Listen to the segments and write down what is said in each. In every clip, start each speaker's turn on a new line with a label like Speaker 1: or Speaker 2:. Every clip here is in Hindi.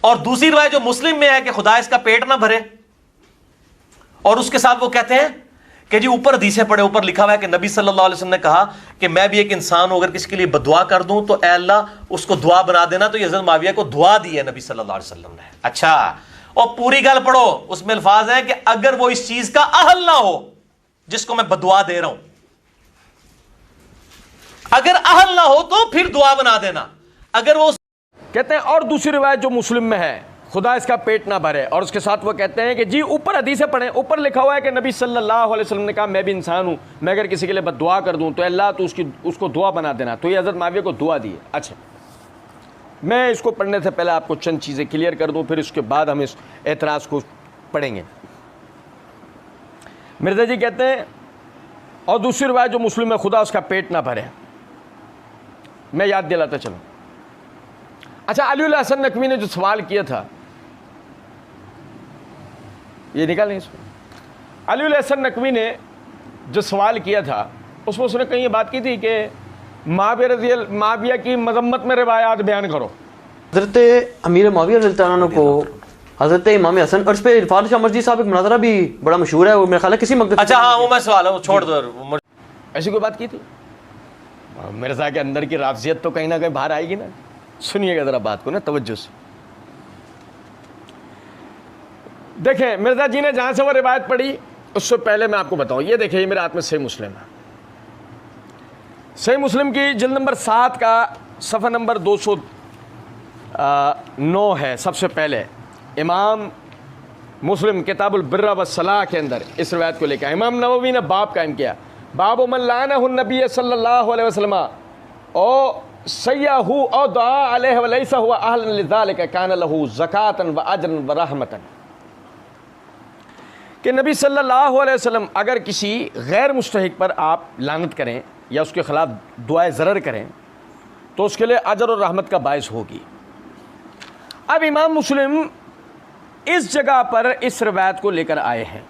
Speaker 1: और दूसरी रिवायत जो मुस्लिम में है कि खुदा इसका पेट ना भरे, और उसके साथ वो कहते हैं कि जी ऊपर हदीसें पढ़े, ऊपर लिखा हुआ है कि नबी सल्लल्लाहु अलैहि वसल्लम ने कहा कि मैं भी एक इंसान हूं, अगर किसी के लिए बदुआ कर दूं तो ए अल्लाह उसको दुआ बना देना। तो ये हज़रत मुआविया को दुआ दी है नबी सल्लल्लाहु अलैहि वसल्लम ने। अच्छा, और पूरी गल पढ़ो, उसमें अल्फाज है कि अगर वो इस चीज का अहल ना हो जिसको मैं बदुआ दे रहा हूं, अगर अहल ना हो तो फिर दुआ बना देना। अगर वो
Speaker 2: कहते हैं, और दूसरी रिवायत जो मुस्लिम में है, खुदा इसका पेट ना भरे, और उसके साथ वो कहते हैं कि जी ऊपर हदीसें पढ़ें, ऊपर लिखा हुआ है कि नबी सल्लल्लाहु अलैहि वसल्लम ने कहा मैं भी इंसान हूं, मैं अगर किसी के लिए बद्दुआ कर दूं तो अल्लाह तो उसको दुआ बना देना। तो ये हज़रत मुआविया को दुआ दी है। अच्छा, मैं इसको पढ़ने से पहले आपको चंद चीज़ें क्लियर कर दूं, फिर उसके बाद हम इस एतराज़ को पढ़ेंगे। मिर्ज़ा जी कहते हैं, और दूसरी रिवायत जो मुस्लिम में, खुदा उसका पेट ना भरे। मैं याद दिलाता चलूँ। अच्छा, अली उल हसन नकवी ने जो सवाल किया था, ये निकाल नहीं इसमें। अली उल हसन नकवी ने जो सवाल किया था उसमें उसने कहीं ये बात की थी कि मुआविया की मजम्मत में रिवायात बयान करो।
Speaker 3: हज़रत अमीर मुआविया रज़ियल्लाहु अन्हु को हज़रत इमाम हसन, और इस पे इरफान शाह मर्जी साहब एक मुनाज़रा भी बड़ा मशहूर है, वो मेरे ख्याल है किसी मकसद।
Speaker 1: अच्छा हाँ, वो मैं सवाल है, वो छोड़ दो।
Speaker 2: ऐसी कोई बात की थी? मिर्ज़ा के अंदर की राफ़ज़ियत तो कहीं ना कहीं बाहर आएगी ना। सुनिएगा ज़रा बात को ना तवज्जो से। देखें, मिर्ज़ा जी ने जहाँ से वो रिवायत पढ़ी उससे पहले मैं आपको बताऊँ, ये देखिए, ये मेरे हाथ में सही मुस्लिम है। सही मुस्लिम की जिल्द नंबर 7 का सफ़ा नंबर 209 है। सबसे पहले इमाम मुस्लिम किताबुल बिर्र व सलाह के अंदर इस रिवायत को लेकर इमाम नववी ने बाब कायम किया, बाब मन लानहु नबी सल्लल्लाहु अलैहि वसल्लम ओ सय्यहु औ दुआ अलैहि व लैसा हुवा अहलन लिज़ालिका कान लहू ज़कातन व अजरन व रहमतन। कि नबी सल्लल्लाहु अलैहि वसल्लम अगर किसी गैर मुस्तहिक पर आप लानत करें या उसके ख़िलाफ़ दुआए ज़रर करें तो उसके लिए अजर और रहमत का बायस होगी। अब इमाम मुस्लिम इस जगह पर इस रिवायत को लेकर आए हैं।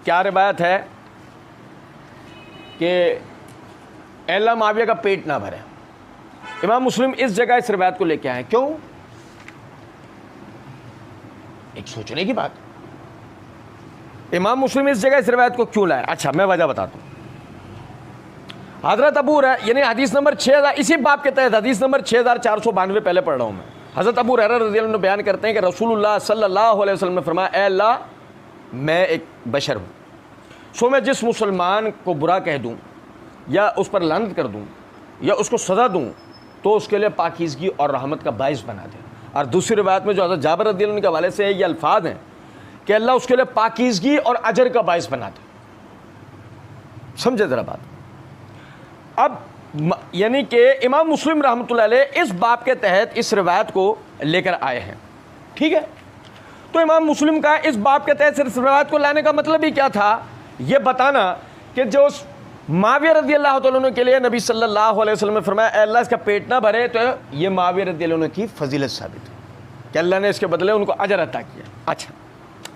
Speaker 2: क्या रिवायत है कि अल्लाह मुआविया का पेट ना भरे। इमाम मुस्लिम इस जगह इस रिवायत को लेकर आए, क्यों? एक सोचने की बात, इमाम मुस्लिम इस जगह इस रिवायत को क्यों लाए? अच्छा, मैं वजह बताता हूँ। हज़रत अबू यानी हदीस नंबर 6000, इसी बाब के तहत हदीस नंबर 6492 पहले पढ़ रहा हूँ मैं। हज़रत अबू हुरैरा रज़ियल्लाहु अन्हु बयान करते हैं कि रसूलुल्लाह सल्लल्लाहु अलैहि वसल्लम ने फरमाया, ए अल्लाह, मैं एक बशर हूँ, सो मैं जिस मुसलमान को बुरा कह दूँ या उस पर लानत कर दूँ या उसको सज़ा दूँ तो उसके लिए पाकीज़गी और रहमत का बाइस बना दे। और दूसरी रिवायत में जो हज़रत जाबिर रज़ियल्लाहु अन्हु के हवाले से ये अल्फाज हैं कि अल्लाह उसके लिए पाकीज़गी और अजर का बाइस बना दे। समझे ज़रा बात। अब यानी कि इमाम मुस्लिम रहमतुल्लाह अलैह इस बाब के तहत इस रिवायत को लेकर आए हैं, ठीक है। तो इमाम मुस्लिम का इस बाब के तहत इस रिवायत को लाने का मतलब ही क्या था? ये बताना कि जो मुआविया रज़ियल्लाहु तआला अन्हु के लिए नबी सल्लल्लाहु अलैहि वसल्लम ने फरमाया अल्लाह इसका पेट ना भरे, तो ये मुआविया रज़ियल्लाहु अन्हु की फजीलत साबित है कि अल्लाह ने इसके बदले उनको अजर अता किया। अच्छा,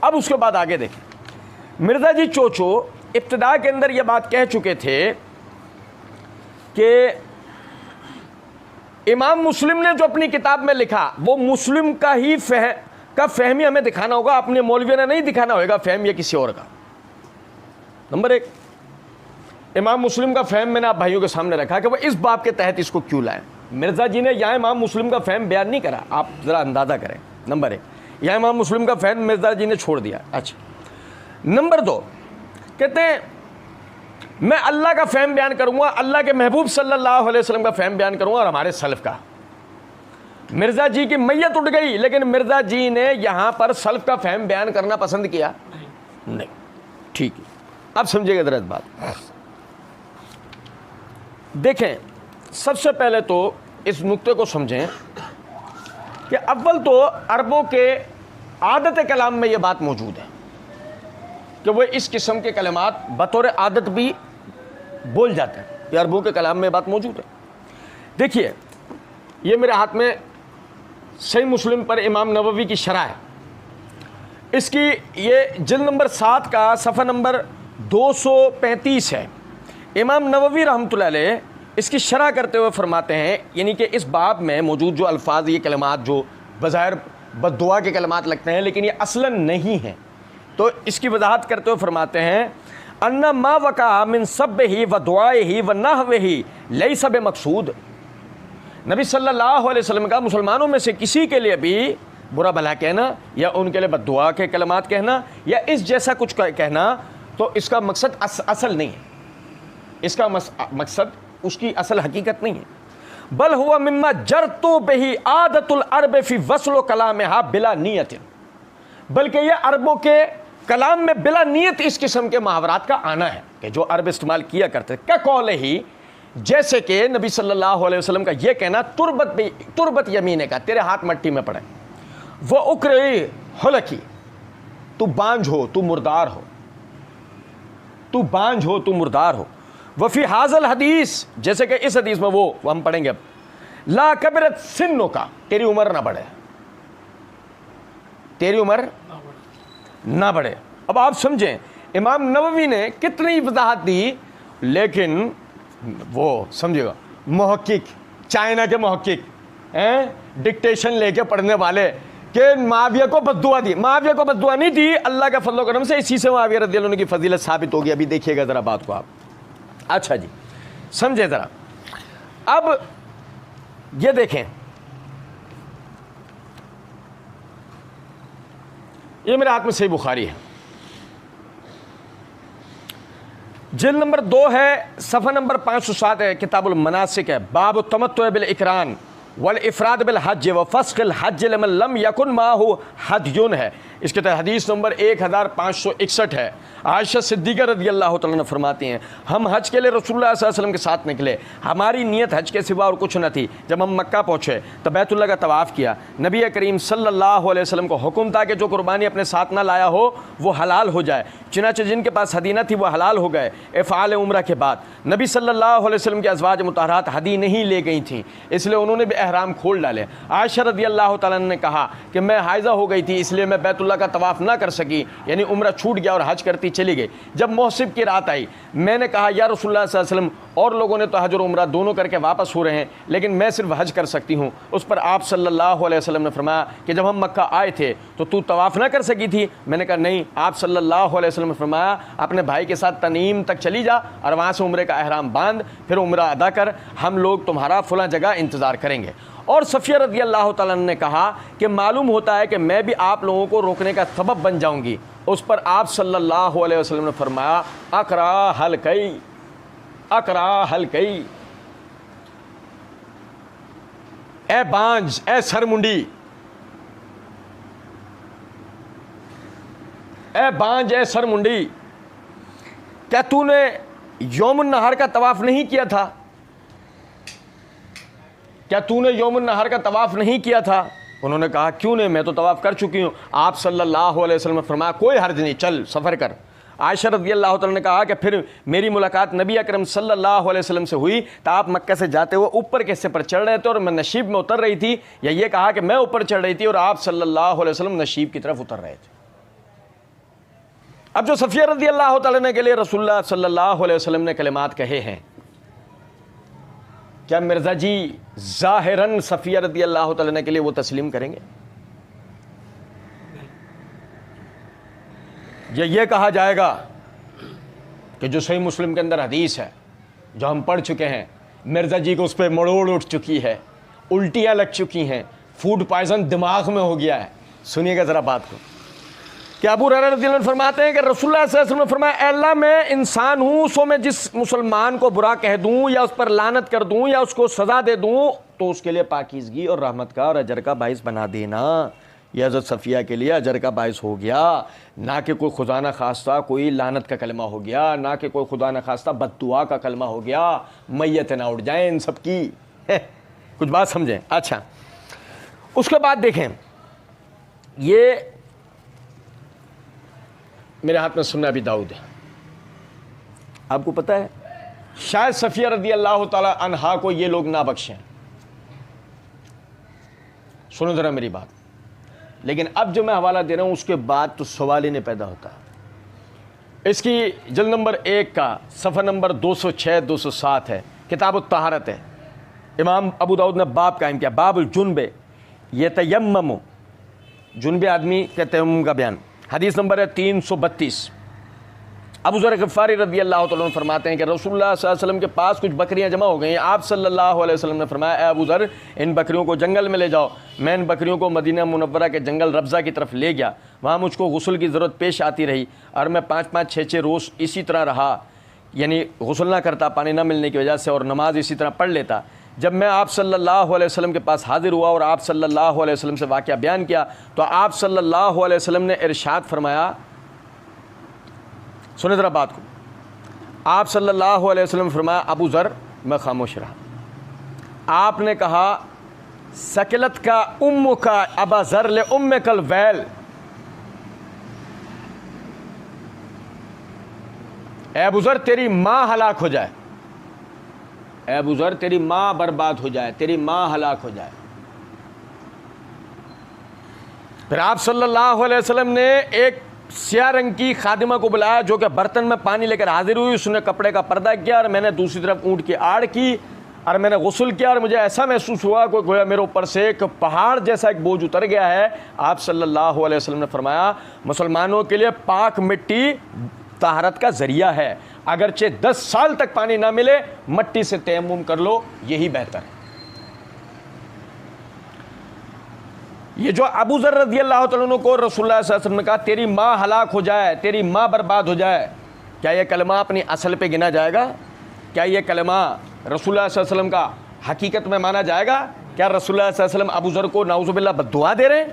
Speaker 2: अब उसके बाद आगे देखें। मिर्ज़ा जी चोचो इब्तिदा के अंदर ये बात कह चुके थे कि इमाम मुस्लिम ने जो अपनी किताब में लिखा वो मुस्लिम का ही फहमी हमें दिखाना होगा, अपने मौलवी ने नहीं दिखाना होगा फहम या किसी और का। नंबर 1, इमाम मुस्लिम का फहम मैंने आप भाइयों के सामने रखा कि वो इस बाब के तहत इसको क्यों लाए। मिर्ज़ा जी ने यहाँ इमाम मुस्लिम का फहम बयान नहीं करा, आप ज़रा अंदाज़ा करें। नंबर 1, यहाँ इमाम मुस्लिम का फहम मिर्ज़ा जी ने छोड़ दिया। अच्छा, नंबर 2 कहते हैं मैं अल्लाह का फ़हम बयान करूँगा, अल्लाह के महबूब सल्लल्लाहु अलैहि वसल्लम का फ़हम बयान करूँगा और हमारे सल्फ़ का। मिर्ज़ा जी की मैयत उठ गई, लेकिन मिर्ज़ा जी ने यहाँ पर सल्फ़ का फ़हम बयान करना पसंद किया नहीं। ठीक है, अब समझिएगा ज़रा बात। देखें, सबसे पहले तो इस नुक्ते को समझें कि अव्वल तो अरबों के आदत कलाम में ये बात मौजूद है कि वो इस किस्म के कलमात बतौर आदत भी बोल जाते हैं। ये अरबों के कलाम में बात मौजूद है। देखिए, ये मेरे हाथ में सही मुस्लिम पर इमाम नववी की शरह है। इसकी ये जिल्द नंबर 7 का सफ़ा नंबर 235 है। इमाम नववी रहमतुल्लाह अलैह इसकी शरह करते हुए फरमाते हैं, यानी कि इस बाब में मौजूद जो अल्फाज, ये कलमात जो बज़ाहिर बद्दुआ के कलमात लगते हैं, लेकिन ये असलन नहीं है। तो इसकी वजाहत करते हुए फरमाते हैं अन्ना मा वका मिन सब्बिही व दुआइही व नहविही लैसा बिमक़सूद। नबी सल्लल्लाहु अलैहि वसल्लम का मुसलमानों में से किसी के लिए भी बुरा भला कहना या उनके लिए बद्दुआ के कलमात कहना या इस जैसा कुछ कहना, तो इसका मकसद असल नहीं है, इसका मकसद उसकी असल हकीकत नहीं है। बल हुआ मिम्मा जरतो बेही आदतुल अरब फी वस्ल कलामिहा बिला नियत, बल्कि यह अरबों के कलाम में बिला नियत इस किस्म के मुहावरात का आना है कि जो अरब इस्तेमाल किया करते। क्या कौल ही, जैसे कि नबी सल्लल्लाहु अलैहि वसल्लम का यह कहना तुरबत यमीने का, तेरे हाथ मट्टी में पड़े, वो उकरे हलकी, तू बांझ हो, तू मुर्दार हो, तू बांझ हो, तू मुर्दार हो। वफी हाजल हदीस, जैसे कि इस हदीस में वो हम पढ़ेंगे अब, ला कबरत सिन्नो का, तेरी उम्र ना बढ़े, तेरी उम्र ना बढ़े। अब आप समझें इमाम नववी ने कितनी वजाहत दी, लेकिन वो समझेगा मुहक्किक, चाइना के मुहक्किक हैं, डिक्टेशन लेके पढ़ने वाले कि मुआविया को बद्दुआ दी। मुआविया को बद्दुआ नहीं दी, अल्लाह के फजल करम से इसी से मुआविया रज़ियल्लाहु अन्हु की फजीलत साबित होगी। अभी देखिएगा ज़रा बात को आप। अच्छा जी, समझे ज़रा। अब ये देखें, ये मेरे हाथ में सही बुखारी है, जिल्द नंबर 2 है, सफ़ा नंबर 507 है, किताबुल मनासिक है, बाब तमत्तु बिल इकरान वल इफराद बिल हज व फस्क़िल हज लिमन लम यकुन माहु हदयुन है। इसके तहत हदीस नंबर 1561 है। आयशा सिद्दीक़ा रज़ियल्लाहु तआला अन्हा फरमाती हैं, हम हज के लिए रसूलुल्लाह सल्लल्लाहु अलैहि वसल्लम के साथ निकले, हमारी नीयत हज के सिवा और कुछ न थी। जब हम मक्का पहुँचे तो बैतुल्लाह का तवाफ़ किया। नबी करीम सल्लल्लाहु अलैहि वसल्लम को हुक्म था कि जो कुर्बानी अपने साथ ना लाया हो वो हलाल हो जाए। चुनांचे जिनके पास हदी न थी वो हलाल हो गए। इफ़ाल उम्रा के बाद नबी सल्लल्लाहु अलैहि वसल्लम के अज़वाज मुतहरात हदी नहीं ले गई थी, इसलिए उन्होंने भी एहराम खोल डाले। आयशा रज़ियल्लाहु तआला अन्हा ने कहा कि मैं हाइज़ा हो गई थी, इसलिए मैं बैतुल्लाह का तवाफ़ ना कर सकी, यानी उम्रा छूट गया और हज करती चली गई। जब मौसिब की रात आई, मैंने कहा या रसूलुल्लाह सल्लल्लाहु अलैहि वसल्लम, और लोगों ने तो हज और उम्रा दोनों करके वापस हो रहे हैं, लेकिन मैं सिर्फ हज कर सकती हूँ। उस पर आप सल्लल्लाहु अलैहि वसल्लम ने फरमाया कि जब हम मक्का आए थे तो तू तवाफ़ ना कर सकी थी। मैंने कहा नहीं। आप सल्लल्लाहु अलैहि वसल्लम ने फरमाया अपने भाई के साथ तनीम तक चली जा और वहाँ से उम्रे का एहराम बांध, फिर उम्रा अदा कर, हम लोग तुम्हारा फलां जगह इंतज़ार करेंगे। और सफ़िया रज़ियल्लाहु तआला अन्हा ने कहा कि मालूम होता है कि मैं भी आप लोगों को रोकने का सबब बन जाऊंगी। उस पर आप सल्लल्लाहु अलैहि वसल्लम ने फरमाया अकरा हल कई, अकरा हल कई, ए बांझ, ए सरमुंडी, ए बांझ, ए सरमुंडी, क्या तूने यौमुन नहर का तवाफ़ नहीं किया था? क्या तूने यौमुन नहर का तवाफ़ नहीं किया था? उन्होंने कहा क्यों नहीं, मैं तो तवाफ़ कर चुकी हूँ। आप सल्लल्लाहु अलैहि वसल्लम ने फरमाया कोई हर्ज नहीं, चल सफ़र कर। आयशा रज़ियल्लाहु तआला ने कहा कि फिर मेरी मुलाकात नबी अकरम सल्लल्लाहु अलैहि वसल्लम से हुई तो आप मक्का से जाते हुए ऊपर के हिस्से पर चढ़ रहे थे और मैं नशीब में उतर रही थी, या ये कहा कि मैं ऊपर चढ़ रही थी और आप सल्लल्लाहु अलैहि वसल्लम नशीब की तरफ उतर रहे थे। अब जो सफ़िया रज़ियल्लाहु तआला के लिए रसूलुल्लाह सल्लल्लाहु अलैहि वसल्लम ने कलिमात कहे हैं, क्या मिर्ज़ा जी ज़ाहिरन सफ़िया रज़ियल्लाहु तआला के लिए वो तस्लीम करेंगे? ये कहा जाएगा कि जो सही मुस्लिम के अंदर हदीस है जो हम पढ़ चुके हैं, मिर्ज़ा जी को उस पर मरोड़ उठ चुकी है, उल्टियाँ लग चुकी हैं, फूड पॉइजन दिमाग में हो गया है। सुनिएगा ज़रा बात को कि अबू हुरैरा रज़ियल्लाहु अन्हु फरमाते हैं कि रसूलुल्लाह सल्लल्लाहु अलैहि वसल्लम ने फरमाया अल्लाह मैं इंसान हूँ, सो मैं जिस मुसलमान को बुरा कह दूँ या उस पर लानत कर दूँ या उसको सज़ा दे दूँ तो उसके लिए पाकीज़गी और रहमत का और अजर का बाइस बना देना। यह हज़रत सफ़िया के लिए अजर का बाइस हो गया, ना कि कोई खुदा न खास्ता कोई लानत का कलमा हो गया, ना कि कोई खुदा न खास्ता बद्दुआ का कलमा हो गया, मैयत ना उठ जाए इन सब की। कुछ बात समझें। अच्छा, उसके बाद देखें, ये मेरे हाथ में सुन्ना अबी दाऊद है। आपको पता है शायद सफ़िया रज़ियल्लाहु तआला अन्हा को ये लोग ना बख्शें। सुनो ज़रा मेरी बात, लेकिन अब जो मैं हवाला दे रहा हूँ उसके बाद तो सवाल ही नहीं पैदा होता। इसकी जल्द नंबर 1 का सफ़ा नंबर 206-207 है, किताब तहारत है। इमाम अबू दाऊद ने बाब कायम किया, बाबुल जुन्बे यतयम्ममु जुनबी आदमी के तयम्मुम का बयान। हदीस नंबर है 332। अबू ज़र ग़िफ़ारी रज़ी अल्लाह तआला अन्हु फरमाते हैं कि रसूलुल्लाह सल्लल्लाहु अलैहि वसल्लम के पास कुछ बकरियां जमा हो गई। आप सल्लल्लाहु अलैहि वसल्लम ने फरमाया, ए अबू ज़र, इन बकरियों को जंगल में ले जाओ। मैं इन बकरियों को मदीना मुनव्वरा के जंगल रब्ज़ा की तरफ ले गया। वहाँ मुझको गुस्ल की ज़रूरत पेश आती रही और मैं 5-5, 6-6 रोज़ इसी तरह रहा, यानी गुस्ल ना करता पानी ना मिलने की वजह से, और नमाज इसी तरह पढ़ लेता। जब मैं आप सल्लल्लाहु अलैहि वसल्लम के पास हाजिर हुआ और आप सल्लल्लाहु अलैहि वसल्लम से वाक़या बयान किया तो आप सल्लल्लाहु अलैहि वसल्लम ने इरशाद फरमाया, सुने ज़रा बात को, आप सल्लल्लाहु अलैहि वसल्लम ने फरमाया, अबू ज़र, मैं खामोश रहा। आपने कहा, सकलत का उम्मु का अबा ज़र ले उम्मे कल वैल, ए अबू ज़र तेरी माँ हलाक हो जाए, ए अबू ज़र तेरी माँ बर्बाद हो जाए, तेरी माँ हलाक हो जाए। फिर आप सल्लल्लाहु अलैहि वसल्लम ने एक स्याह रंग की खादिमा को बुलाया जो कि बर्तन में पानी लेकर हाजिर हुई। उसने कपड़े का पर्दा किया और मैंने दूसरी तरफ ऊँट की आड़ की और मैंने गुस्ल किया और मुझे ऐसा महसूस हुआ कि गोया मेरे ऊपर से एक पहाड़ जैसा एक बोझ उतर गया है। आप सल्लल्लाहु अलैहि वसल्लम ने फरमाया, मुसलमानों के लिए पाक मिट्टी ताहरत का ज़रिया है, अगरचे 10 साल तक पानी ना मिले मट्टी से तयम्मुम कर लो, यही बेहतर है। ये जो अबू ज़र रज़ी अल्लाह तआला अन्हु को रसूलुल्लाह सल्लल्लाहु अलैहि वसल्लम ने कहा तेरी माँ हलाक हो जाए, तेरी माँ बर्बाद हो जाए, क्या ये कलमा अपनी असल पे गिना जाएगा? क्या ये कलमा रसूलुल्लाह सल्लल्लाहु अलैहि वसल्लम का हकीकत में माना जाएगा? क्या रसूलुल्लाह सल्लल्लाहु अलैहि वसल्लम अबू ज़र को नाउज़ुबिल्लाह बद्दुआ दे रहे हैं?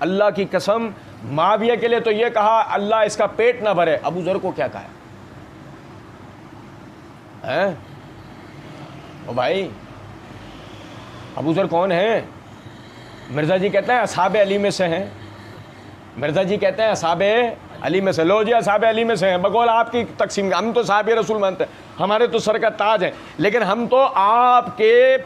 Speaker 2: अल्लाह की कसम, मुआविया के लिए तो ये कहा अल्लाह इसका पेट ना भरे, अबू ज़र को क्या कहा है? ओ भाई, अबू ज़र कौन है? मिर्ज़ा जी कहते हैं असहाबे अली में से हैं। मिर्ज़ा जी कहते हैं असहाबे अली में से। लो जी, असहाबे अली में से हैं, बकौल आपकी तकसीम। हम तो साहब रसूल मानते हैं, हमारे तो सर का ताज है, लेकिन हम तो आपके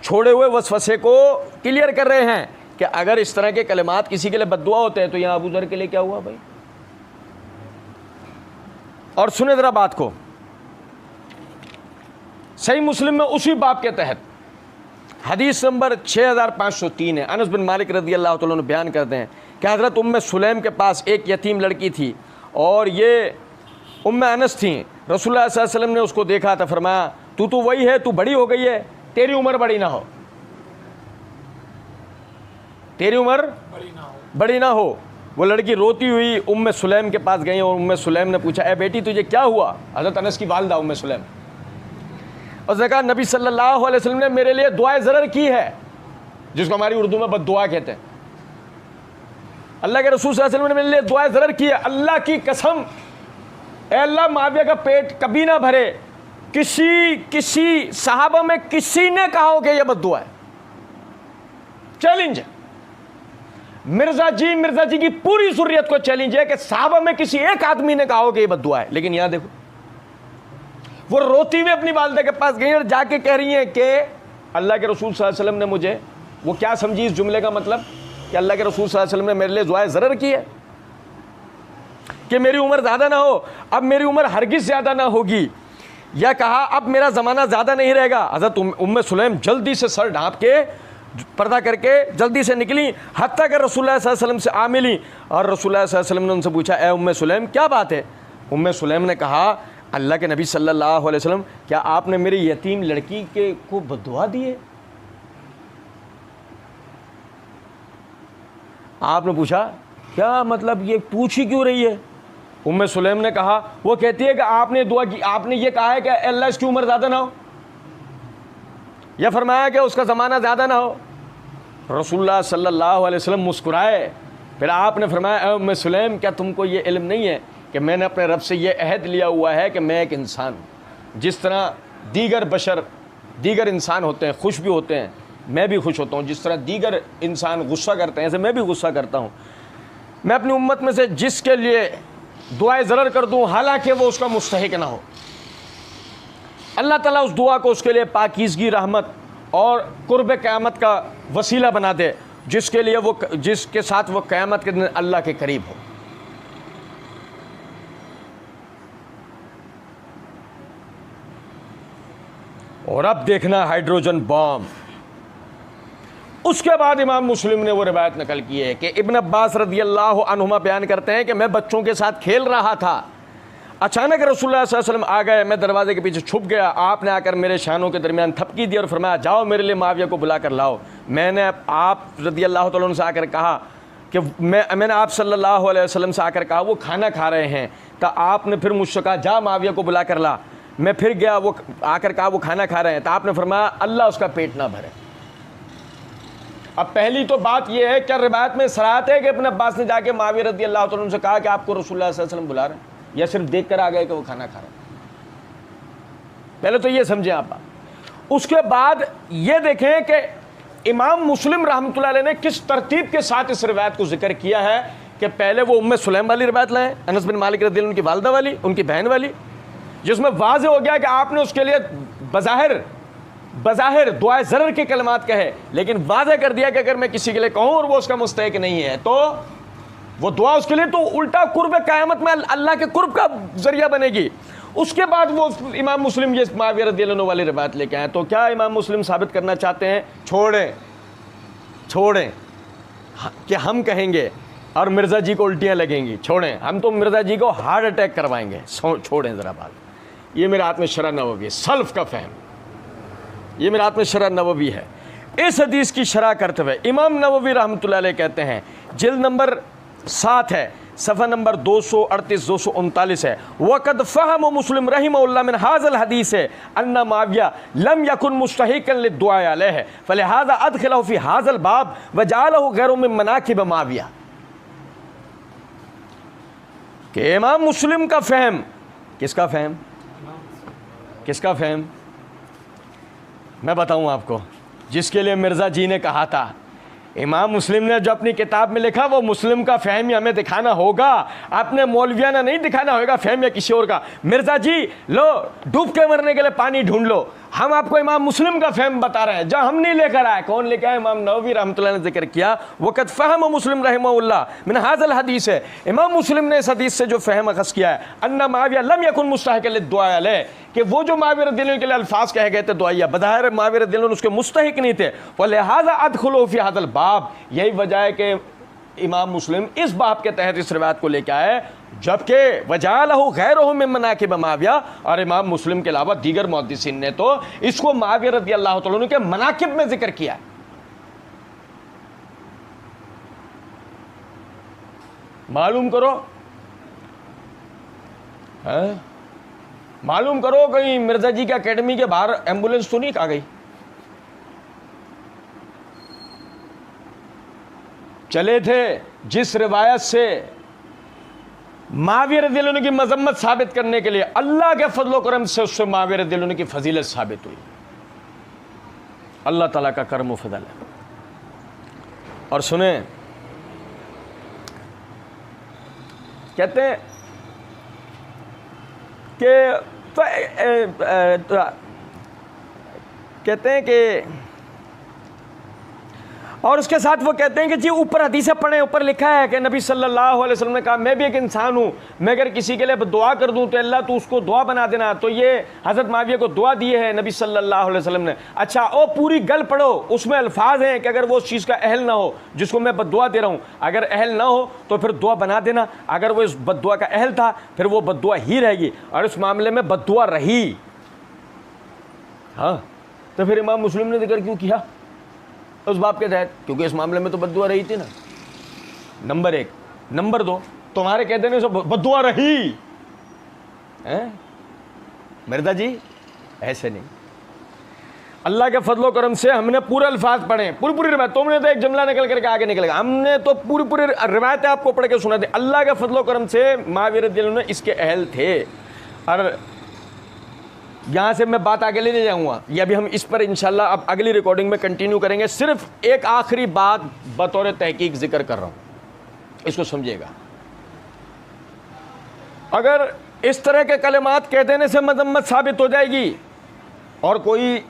Speaker 2: छोड़े हुए वसवसे को क्लियर कर रहे हैं कि अगर इस तरह के कलिमात किसी के लिए बद्दुआ होते हैं तो यहाँ अबू ज़र के लिए क्या हुआ भाई? और सुने ज़रा बात को, सही मुस्लिम में उसी बाब के तहत हदीस नंबर 6503 है। अनस बिन मालिक रज़ी अल्लाह तआला अन्हु बयान करते हैं कि हज़रत उम्मे सुलैम के पास एक यतीम लड़की थी और ये उम्मे अनस थी। रसूलुल्लाह सल्लल्लाहु अलैहि वसल्लम ने उसको देखा था, फरमाया तू तो वही है, तू बड़ी हो गई है, तेरी उम्र बड़ी ना हो, तेरी उम्र बड़ी ना हो। वो लड़की रोती हुई उम्मे सुलैम के पास गई और उम्मे सुलैम ने पूछा, ए बेटी तुझे क्या हुआ? हज़रत अनस की वालिदा उम्मे सुलैम। उसने कहा, नबी सल्लल्लाहु अलैहि वसल्लम ने मेरे लिए दुआए ज़रर की है, जिसको हमारी उर्दू में बद्दुआ कहते हैं। अल्लाह के रसूल सल्लल्लाहु अलैहि वसल्लम ने मेरे लिए दुआए ज़रर की है। अल्लाह की कसम, ए अल्लाह, मुआविया का पेट कभी ना भरे। किसी सहाबा में किसी ने कहा हो कि यह बद्दुआ है? चैलेंज है। मिर्ज़ा जी की पूरी ज़ुर्रियत को चैलेंज है कि सहाबा में किसी एक आदमी ने कहा हो कि यह बद्दुआ है। लेकिन यहां देखो, वो रोती हुई अपनी वालिदा के पास गई और जाके कह रही हैं कि अल्लाह के रसूल सल्लल्लाहु अलैहि वसल्लम ने मुझे, वो क्या समझी इस जुमले का मतलब कि अल्लाह के रसूल सल्लल्लाहु अलैहि वसल्लम ने मेरे लिए दुआए ज़रर की है कि मेरी उम्र ज़्यादा ना हो, अब मेरी उम्र हरगिज़ ज़्यादा ना होगी, या कहा अब मेरा ज़माना ज़्यादा नहीं रहेगा। हज़रत उम्मे सुलैम जल्दी से सर ढाँप के पर्दा करके जल्दी से निकली, हत्ता कर रसूलुल्लाह सल्लल्लाहु अलैहि वसल्लम से आ मिली और रसूलुल्लाह सल्लल्लाहु अलैहि वसल्लम ने उनसे पूछा, ए उम्मे सुलैम क्या बात है? उम्मे सुलैम ने कहा, अल्लाह के नबी सल्लल्लाहु अलैहि वसल्लम, क्या आपने मेरी यतीम लड़की के को बद्दुआ दी है? आपने पूछा, क्या मतलब, ये पूछ ही क्यों रही है? उम्मे सुलैम ने कहा, वो कहती है कि आपने दुआ की, आपने ये कहा है कि अल्लाह इसकी उम्र ज़्यादा ना हो, या फरमाया कि उसका ज़माना ज़्यादा ना हो। रसूलुल्लाह सल्लल्लाहु अलैहि वसल्लम मुस्कुराए, फिर आपने फरमाया, उम्मे सुलैम, क्या तुमको ये इल्म नहीं है कि मैंने अपने रब से ये अहद लिया हुआ है कि मैं एक इंसान हूँ, जिस तरह दीगर इंसान होते हैं, खुश भी होते हैं, मैं भी खुश होता हूँ, जिस तरह दीगर इंसान गुस्सा करते हैं ऐसे मैं भी गुस्सा करता हूँ। मैं अपनी उम्मत में से जिसके लिए दुआए ज़रर कर दूँ हालांकि वो उसका मुस्तहिक ना हो, अल्लाह ताला उस दुआ को उसके लिए पाकीज़गी, रहमत और कुर्ब क़यामत का वसीला बना दे, जिसके साथ वो क़यामत के दिन अल्लाह के करीब हो। और अब देखना हाइड्रोजन बॉम्ब, उसके बाद इमाम मुस्लिम ने वो रिवायत नकल की है कि इब्न अब्बास रदियल्लाहु अन्हुमा बयान करते हैं कि मैं बच्चों के साथ खेल रहा था, अचानक रसूलुल्लाह सल्लल्लाहु अलैहि वसल्लम आ गए, मैं दरवाजे के पीछे छुप गया, आपने आकर मेरे शानों के दरमियान थपकी दी और फरमाया जाओ मेरे लिए मुआविया को बुला कर लाओ। मैंने आप रदियल्लाहु तआला अन्हु से आकर कहा कि मैंने आप सल्लल्लाहु अलैहि वसल्लम से आकर कहा वो खाना खा रहे हैं, तो आपने फिर मुझसे कहा जा मुआविया को बुला कर ला। मैं फिर गया, वो आकर कहा वो खाना खा रहे हैं, तो आपने फरमाया अल्लाह उसका पेट ना भरे। अब पहली तो बात यह है, क्या रिवायत में सराहत है कि इब्न अब्बास ने जाके मुआविया रदियल्लाहु तआला अन्हु से कहा कि आपको रसूलुल्लाह सल्लल्लाहु अलैहि वसल्लम बुला रहे हैं, या सिर्फ देख कर आ गए कि वो खाना खा रहे हैं? पहले तो ये समझें आप। उसके बाद ये देखें कि इमाम मुस्लिम रहमतुल्लाह अलैह ने किस तरतीब के साथ इस रिवायत को जिक्र किया है कि पहले वो उम्मे सुलैम वाली रिवायत लाए, अनस बिन मालिक रज़ियल्लाहु अन्हु की वालिदा वाली, उनकी बहन वाली, जिसमें वाज़े हो गया कि आपने उसके लिए बज़ाहिर दुआए ज़रर के कलमात कहे, लेकिन वाज़े कर दिया कि अगर मैं किसी के लिए कहूँ और वो उसका मुस्तहिक नहीं है तो वो दुआ उसके लिए तो उल्टा कुर्ब क़यामत में अल्लाह के कुर्ब का जरिया बनेगी। उसके बाद वो इमाम मुस्लिम ये मुआविया रज़ियल्लाहु अन्हु वाली रिवायत लेके आए। तो क्या इमाम मुस्लिम साबित करना चाहते हैं? छोड़ें कि हम कहेंगे और मिर्ज़ा जी को उल्टियाँ लगेंगी, छोड़ें, हम तो मिर्ज़ा जी को हार्ट अटैक करवाएंगे, छोड़ें ज़रा बात। ये मेरे हाथ में शरह नबवी है, सल्फ़ का फ़हम, ये मेरे हाथ में शरह नबवी है। इस हदीस की शरह करते हुए इमाम नबवी रहमतुल्लाह अलैह कहते हैं, जिल्द नंबर 7 है, सफ़ा नंबर 238-239 है, वक़द फ़हम मुस्लिम रहिमहुल्लाह मिन हाज़ल हदीस है अन्ना मुआविया लम यकुन मुस्तहिक़न लिद्दुआ अलैहि फ़लिहाज़ा अदख़लहु फ़ी हाज़ल बाब व जअलहु गैरु मिन मनाक़िब मुआविया। कि इमाम मुस्लिम का फ़हम, किसका फ़हम मैं बताऊं आपको, जिसके लिए मिर्ज़ा जी ने कहा था, इमाम मुस्लिम ने जो अपनी किताब में लिखा वो मुस्लिम का फ़हम ही हमें दिखाना होगा, अपने मौलवियाना नहीं दिखाना होगा फ़हम या किसी और का। मिर्ज़ा जी लो डूब के मरने के लिए पानी ढूंढ लो, हम आपको इमाम मुस्लिम का फ़हम बता रहे हैं जो हम नहीं लेकर आए। कौन लेकर आए? इमाम नववी रहमतुल्लाह ने जिक्र किया, वक़द फ़हम मुस्लिम रहमहुल्लाह मिन हाज़ल हदीस है, इमाम मुस्लिम ने इस हदीस से जो फ़हम अख़ज़ किया है, अन्ना मुआविया लम यकुन मुस्तहिक़न लिद्दुआ अलैहि, कि वो जो मुआविया रज़ियल्लाहु के लिए अल्फाज कहे गए थे दुआया, बज़ाहिर मुआविया रज़ियल्लाहु उसके मुस्तहिक़ नहीं थे, फ़लिहाज़ा अदख़लहु फ़ी हाज़ल बाब, यही वजह है कि इमाम मुस्लिम इस बाब के तहत इस रिवायत को लेकर आए, जबकि वजअलहु गैरुहु मिन मनाक़िब मुआविया, और इमाम मुस्लिम के अलावा दीगर मुहद्दिसीन ने तो इसको मुआविया रज़ियल्लाहु तआला अन्हु के मनाक़िब में जिक्र किया है। मालूम करो कहीं मिर्ज़ा जी की अकेडमी के बाहर एम्बुलेंस तो नहीं आ गई? चले थे जिस रिवायत से मुआविया रज़ियल्लाहु अन्हु की मज़म्मत साबित करने के लिए, अल्लाह के फज़ल व करम से उससे मुआविया रज़ियल्लाहु अन्हु की फजीलत साबित हुई। अल्लाह ताला का करम व फज़ल है। और सुने, कहते हैं कि और उसके साथ वो कहते हैं कि जी ऊपर हदीसें पढ़ें, ऊपर लिखा है कि नबी सल्लल्लाहु अलैहि वसल्लम ने कहा मैं भी एक इंसान हूँ, मैं अगर किसी के लिए दुआ कर दूँ तो अल्लाह तो उसको दुआ बना देना। तो ये हज़रत मुआविया को दुआ दी है नबी सल्लल्लाहु अलैहि वसल्लम ने। अच्छा, ओ पूरी गल पढ़ो, उसमें अल्फाज हैं कि अगर वो उस चीज़ का अहल ना हो जिसको मैं बद्दुआ दे रहा हूँ, अगर अहल ना हो तो फिर दुआ बना देना, अगर वो इस बद्दुआ का अहल था फिर वो बद्दुआ ही रहेगी, और इस मामले में बद्दुआ रही। हाँ, तो फिर इमाम मुस्लिम ने जिक्र क्यों किया उस बाप के तहत? क्योंकि इस मामले में तो बद्दुआ रही थी ना, नंबर 1। नंबर 2, तुम्हारे कह देने से बद्दुआ रही हैं मिर्ज़ा जी? ऐसे नहीं। अल्लाह के फजलो करम से हमने पूरे अल्फाज पढ़े, पूरी रिवायत। तुमने तो एक जुमला निकल करके आगे निकल गया, हमने तो पूरी रिवायतें आपको पढ़ के सुना दी। अल्लाह के फजलो करम से मुआविया रज़ियल्लाहु अन्हु इसके अहल थे। और यहाँ से मैं बात आगे ले जाऊँगा, या अभी हम इस पर इंशाल्लाह अब अगली रिकॉर्डिंग में कंटिन्यू करेंगे। सिर्फ एक आखिरी बात बतौर तहकीक जिक्र कर रहा हूँ, इसको समझिएगा। अगर इस तरह के कलिमात कह देने से मजम्मत साबित हो जाएगी और कोई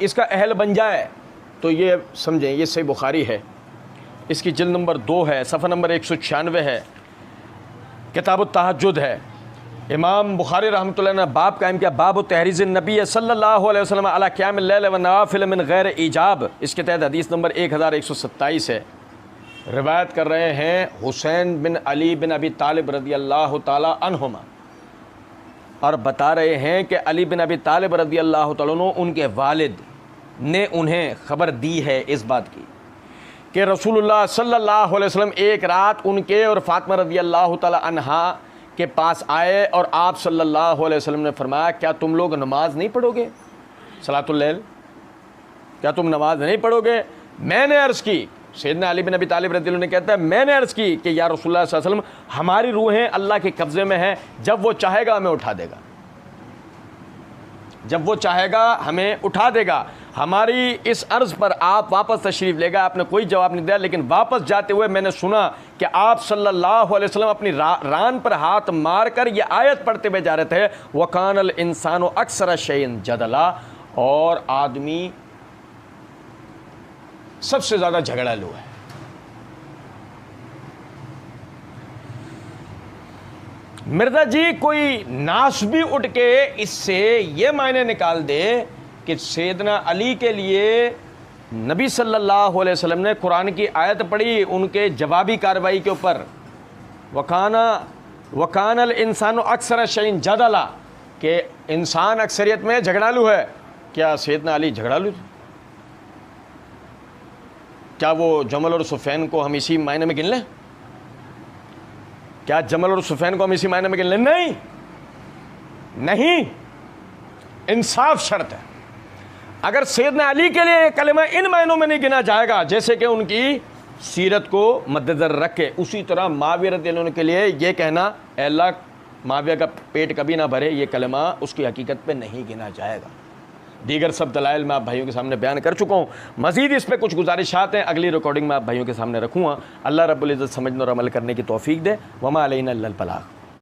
Speaker 2: इसका अहल बन जाए तो ये समझें ये सही बुखारी है, इसकी जिल्द नंबर 2 है, सफ़ा नंबर 196 है, किताब तहज्जुद है, इमाम बुखारी रहमतुल्लाह ने बाब कायम किया, बाब तहरीज़ नबी सल्लल्लाहु अलैहि वसल्लम अला क़ियामिल लैल व नवाफिल मिन गैर ईजाब। इसके तहत हदीस नंबर 1127 है। रिवायत कर रहे हैं हुसैन बिन अली बिन अबी तालिब रज़ी अल्लाह ताला अन्हुमा, और बता रहे हैं कि अली बिन अबी तालिब रज़ी अल्लाह ताला अन्हु, उनके वालिद ने उन्हें ख़बर दी है इस बात की कि रसूलुल्लाह सल्लल्लाहु अलैहि वसल्लम एक रात उनके और फातिमा रज़ी अल्लाह ताला अन्हा के पास आए और आप सल्लल्लाहु अलैहि वसल्लम ने फरमाया, क्या तुम लोग नमाज नहीं पढ़ोगे, सलातुल लैल, क्या तुम नमाज नहीं पढ़ोगे? मैंने अर्ज़ की, सैयदना अली बिन अबी तालिब रज़ियल्लाहु अन्हु ने कहता है, मैंने अर्ज़ की कि या रसूलुल्लाह सल्लल्लाहु अलैहि वसल्लम, हमारी रूहें अल्लाह के कब्ज़े में हैं, जब वो चाहेगा हमें उठा देगा, जब वो चाहेगा हमें उठा देगा। हमारी इस अर्ज़ पर आप वापस तशरीफ़ लेगा। आपने कोई जवाब नहीं दिया, लेकिन वापस जाते हुए मैंने सुना कि आप सल्लल्लाहु अलैहि वसल्लम अपनी रान पर हाथ मार कर ये आयत पढ़ते हुए जा रहे थे, वकानल इंसानो अक्सर शैइन जदला, और आदमी सबसे ज़्यादा झगड़ालू है। मिर्ज़ा जी कोई नाश भी उठ के इससे ये मायने निकाल दे कि सैयदना अली के लिए नबी सल्लल्लाहु अलैहि वसल्लम ने कुरान की आयत पढ़ी उनके जवाबी कार्रवाई के ऊपर, वकानल इंसानो अक्सर शैइन जदला, कि इंसान अक्सरियत में झगड़ालू है। क्या सैयदना अली झगड़ालू थे? क्या वो जमल और सुफैन को हम इसी मायने में गिन लें? क्या जमल और सुफैन को हम इसी मायने में गिन लें? नहीं, नहीं, इंसाफ शर्त है। अगर सैयदना अली के लिए कलमा इन मायनों में नहीं गिना जाएगा जैसे कि उनकी सीरत को मद्देनजर रख के, उसी तरह माविया रज़ियल्लाहु अन्हु के लिए ये कहना ऐ अल्लाह माविया का पेट कभी ना भरे, ये कलमा उसकी हकीकत पे नहीं गिना जाएगा। दीगर सब दलाइल मैं आप भाइयों के सामने बयान कर चुका हूँ। मज़ीद इस पर कुछ गुजारिशात हैं, अगली रिकॉर्डिंग में आप भाइयों के सामने रखूँगा। अल्लाह रब्बुल इज़्ज़त समझने और अमल करने की तौफीक दे। वमा अलैना इल्लल बलाग।